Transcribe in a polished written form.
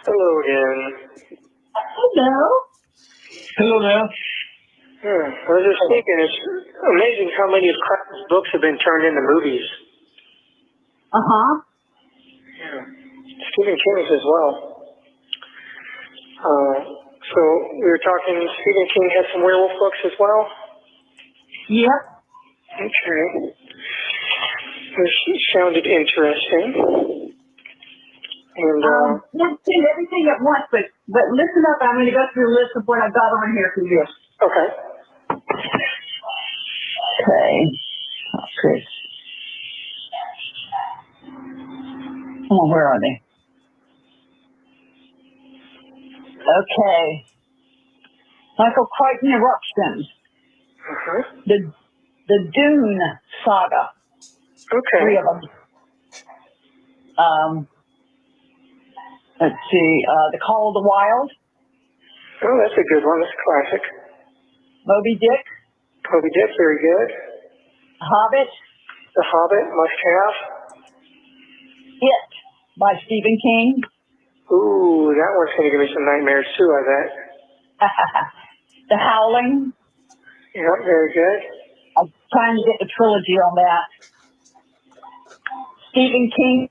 Hello again. Hello. Hello there. I was just thinking, it's amazing how many of Kraft's books have been turned into movies. Uh-huh. Yeah. Stephen King's as well. So we were talking, Stephen King has some werewolf books as well? Yep. Okay. This sounded interesting. And, Not saying everything at once, but listen up. I'm going to go through a list of what I've got on here for you. okay. Okay. Oh, where are they? Okay. Michael Crichton Eruption. Uh-huh. The Dune Saga. Okay. 3 of them. Let's see. The Call of the Wild. Oh, that's a good one. That's a classic. Moby Dick. Moby Dick, very good. Hobbit. The Hobbit, must have. It by Stephen King. Ooh, that one's going to give me some nightmares too, I bet. The Howling. Yeah, very good. I'm trying to get the trilogy on that. Stephen King,